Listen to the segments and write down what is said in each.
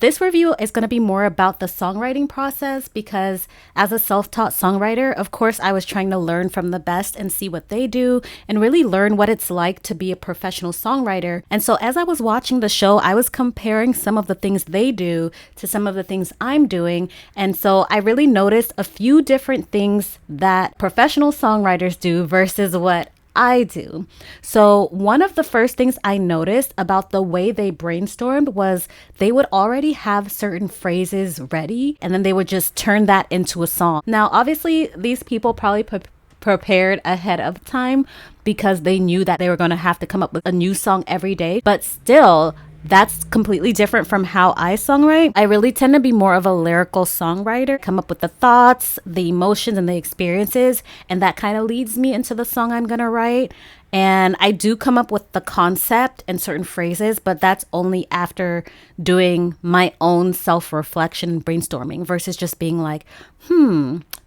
this review is going to be more about the songwriting process because as a self-taught songwriter, of course, I was trying to learn from the best and see what they do and really learn what it's like to be a professional songwriter. And so as I was watching the show, I was comparing some of the things they do to some of the things I'm doing. And so I really noticed a few different things that professional songwriters do versus what I do. So one of the first things I noticed about the way they brainstormed was they would already have certain phrases ready and then they would just turn that into a song. Now, obviously, these people probably prepared ahead of time because they knew that they were going to have to come up with a new song every day. But still, that's completely different from how I songwrite. I really tend to be more of a lyrical songwriter, come up with the thoughts, the emotions, and the experiences, and that kind of leads me into the song I'm gonna write. And I do come up with the concept and certain phrases, but that's only after doing my own self-reflection and brainstorming versus just being like,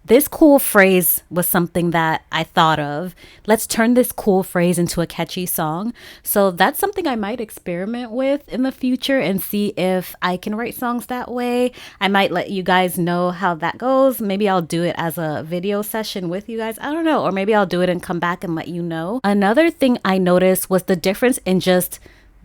this cool phrase was something that I thought of. Let's turn this cool phrase into a catchy song. So that's something I might experiment with in the future and see if I can write songs that way. I might let you guys know how that goes. Maybe I'll do it as a video session with you guys. I don't know. Or maybe I'll do it and come back and let you know. Another thing I noticed was the difference in just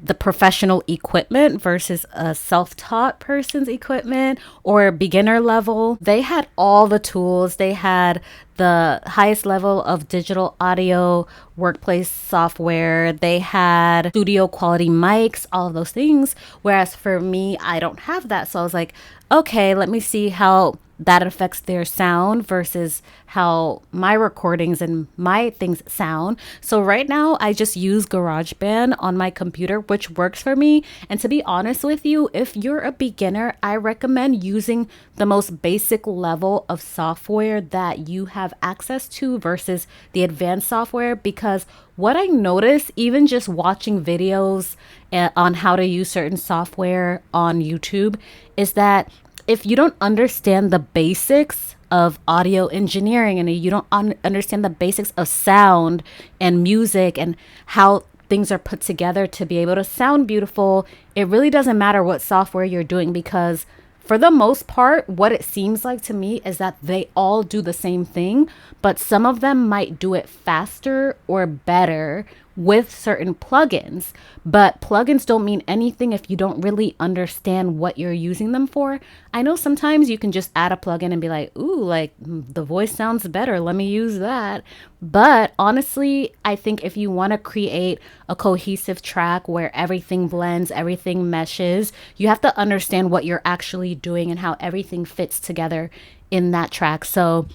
the professional equipment versus a self-taught person's equipment or beginner level. They had all the tools. They had the highest level of digital audio, workplace software. They had studio quality mics, all of those things. Whereas for me, I don't have that. So I was like, okay, let me see how that affects their sound versus how my recordings and my things sound. So right now I just use GarageBand on my computer, which works for me. And to be honest with you, if you're a beginner, I recommend using the most basic level of software that you have access to versus the advanced software, because what I notice, even just watching videos on how to use certain software on YouTube, is that if you don't understand the basics of audio engineering and you don't understand the basics of sound and music and how things are put together to be able to sound beautiful, it really doesn't matter what software you're doing, because for the most part, what it seems like to me is that they all do the same thing, but some of them might do it faster or better with certain plugins. But plugins don't mean anything if you don't really understand what you're using them for. I know sometimes you can just add a plugin and be like, ooh, like the voice sounds better, let me use that. But honestly, I think if you want to create a cohesive track where everything blends, everything meshes, you have to understand what you're actually doing and how everything fits together in that track. So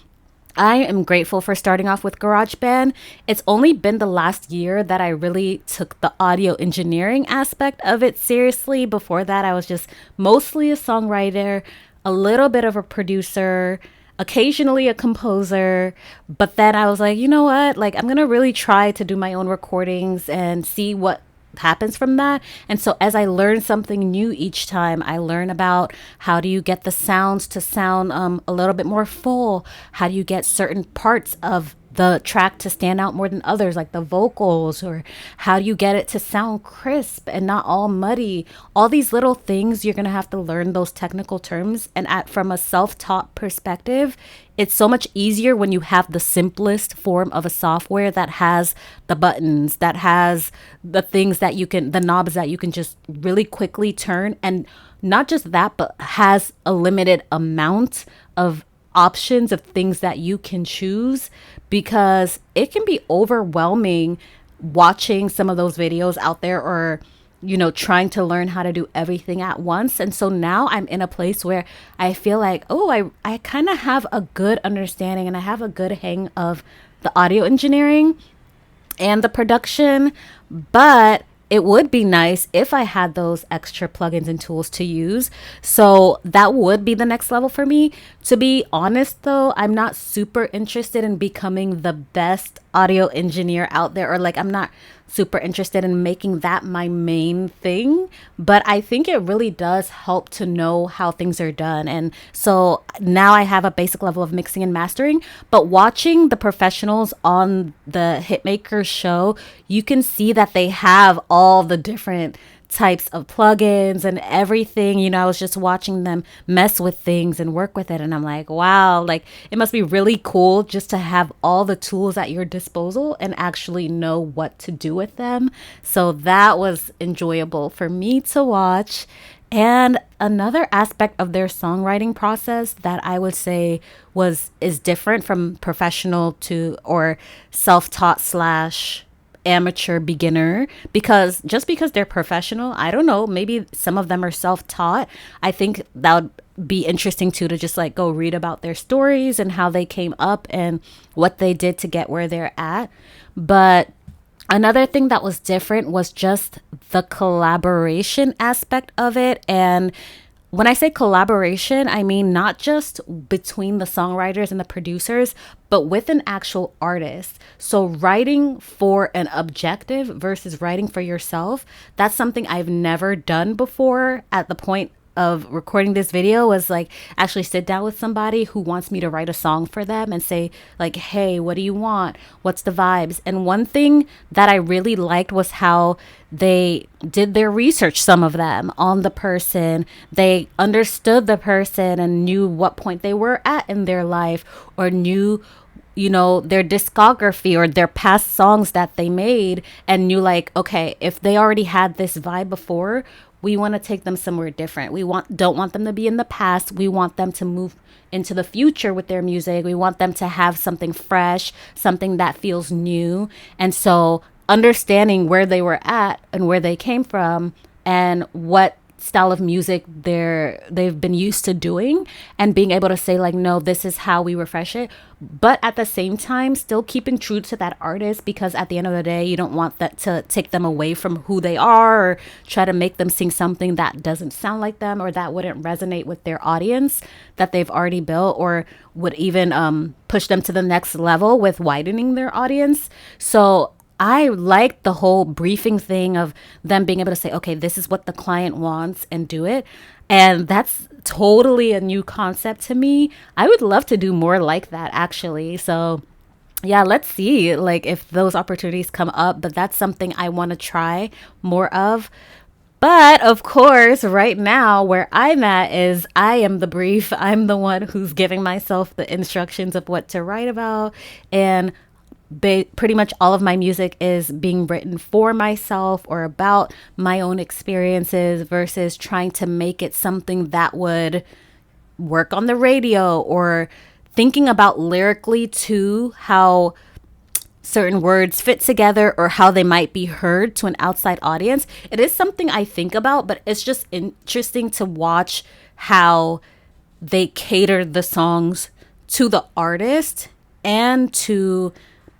I am grateful for starting off with GarageBand. It's only been the last year that I really took the audio engineering aspect of it seriously. Before that, I was just mostly a songwriter, a little bit of a producer, occasionally a composer. But then I was like, you know what? Like, I'm going to really try to do my own recordings and see what happens from that. And so as I learn something new each time, I learn about how do you get the sounds to sound a little bit more full? How do you get certain parts of the track to stand out more than others, like the vocals, or how do you get it to sound crisp and not all muddy? All these little things, you're going to have to learn those technical terms. And from a self-taught perspective, it's so much easier when you have the simplest form of a software that has the buttons, that has the things that you can, the knobs that you can just really quickly turn. And not just that, but has a limited amount of options of things that you can choose, because it can be overwhelming watching some of those videos out there, or trying to learn how to do everything at once. And so now I'm in a place where I feel like, I kind of have a good understanding and I have a good hang of the audio engineering and the production, but it would be nice if I had those extra plugins and tools to use. So that would be the next level for me. To be honest, though, I'm not super interested in becoming the best audio engineer out there, or like I'm not super interested in making that my main thing. But I think it really does help to know how things are done. And so now I have a basic level of mixing and mastering. But watching the professionals on the Hitmakers show, you can see that they have all the different types of plugins and everything. You know, I was just watching them mess with things and work with it. And I'm like, wow, like it must be really cool just to have all the tools at your disposal and actually know what to do with them. So that was enjoyable for me to watch. And another aspect of their songwriting process that I would say is different from professional to or self-taught slash amateur beginner, because just because they're professional, I don't know, maybe some of them are self-taught. I think that would be interesting too, to just like go read about their stories and how they came up and what they did to get where they're at. But another thing that was different was just the collaboration aspect of it. And when I say collaboration, I mean not just between the songwriters and the producers, but with an actual artist. So writing for an objective versus writing for yourself, that's something I've never done before at the point of recording this video, was like actually sit down with somebody who wants me to write a song for them and say like, hey, what do you want? What's the vibes? And one thing that I really liked was how they did their research, some of them, on the person. They understood the person and knew what point they were at in their life, or knew, you know, their discography or their past songs that they made, and knew like, okay, if they already had this vibe before, we want to take them somewhere different. Don't want them to be in the past. We want them to move into the future with their music. We want them to have something fresh, something that feels new. And so understanding where they were at and where they came from and what style of music they've been used to doing, and being able to say like, no, this is how we refresh it, but at the same time still keeping true to that artist, because at the end of the day you don't want that to take them away from who they are, or try to make them sing something that doesn't sound like them, or that wouldn't resonate with their audience that they've already built, or would even push them to the next level with widening their audience. So I like the whole briefing thing of them being able to say, okay, this is what the client wants, and do it. And that's totally a new concept to me. I would love to do more like that, actually. So yeah, let's see like if those opportunities come up, but that's something I want to try more of. But of course, right now where I'm at is I am the brief. I'm the one who's giving myself the instructions of what to write about. And pretty much all of my music is being written for myself or about my own experiences, versus trying to make it something that would work on the radio, or thinking about lyrically too, how certain words fit together or how they might be heard to an outside audience. It is something I think about, but it's just interesting to watch how they cater the songs to the artist and to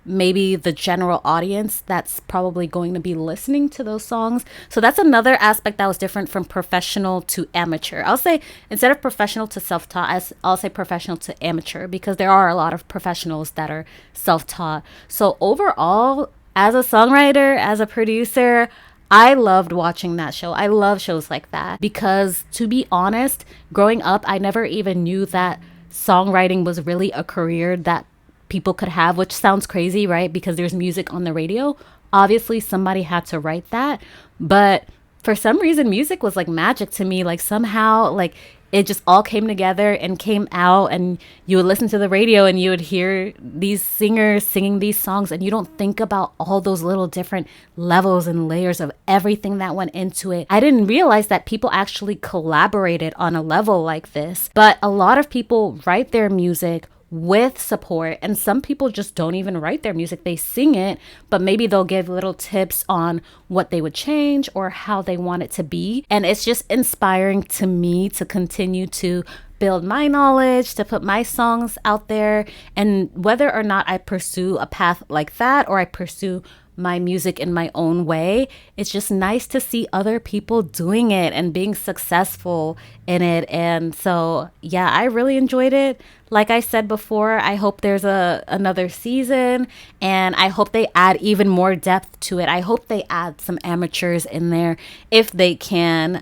maybe the general audience that's probably going to be listening to those songs. So that's another aspect that was different from professional to amateur. I'll say instead of professional to self-taught, I'll say professional to amateur, because there are a lot of professionals that are self-taught. So overall, as a songwriter, as a producer, I loved watching that show. I love shows like that, because to be honest, growing up, I never even knew that songwriting was really a career that people could have, which sounds crazy, right? Because there's music on the radio. Obviously, somebody had to write that. But for some reason, music was like magic to me. Like somehow, like it just all came together and came out, and you would listen to the radio and you would hear these singers singing these songs, and you don't think about all those little different levels and layers of everything that went into it. I didn't realize that people actually collaborated on a level like this. But a lot of people write their music with support, and some people just don't even write their music. They sing it, but maybe they'll give little tips on what they would change or how they want it to be. And it's just inspiring to me to continue to build my knowledge, to put my songs out there. And whether or not I pursue a path like that, or I pursue my music in my own way, it's just nice to see other people doing it and being successful in it. And so yeah, I really enjoyed it. Like I said before, I hope there's another season, and I hope they add even more depth to it. I hope they add some amateurs in there if they can.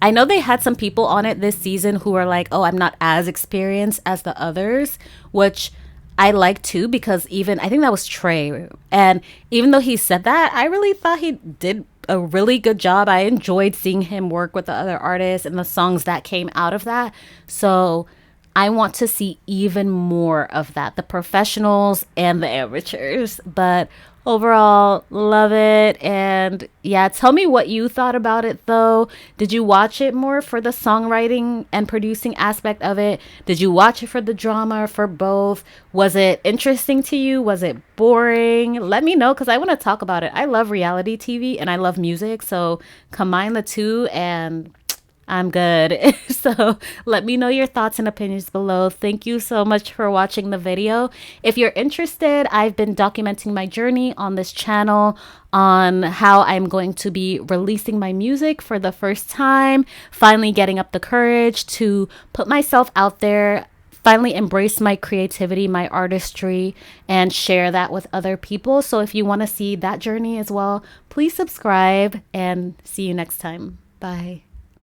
I know they had some people on it this season who are like, oh, I'm not as experienced as the others, which I like too, because even I think that was Trey, and even though he said that, I really thought he did a really good job. I enjoyed seeing him work with the other artists and the songs that came out of that. So I want to see even more of that, the professionals and the amateurs. But overall, love it. And yeah, tell me what you thought about it though. Did you watch it more for the songwriting and producing aspect of it? Did you watch it for the drama or for both? Was it interesting to you? Was it boring? Let me know because I want to talk about it. I love reality TV and I love music. So combine the two and I'm good. So let me know your thoughts and opinions below. Thank you so much for watching the video. If you're interested, I've been documenting my journey on this channel on how I'm going to be releasing my music for the first time, finally getting up the courage to put myself out there, finally embrace my creativity, my artistry, and share that with other people. So if you want to see that journey as well, please subscribe and see you next time. Bye.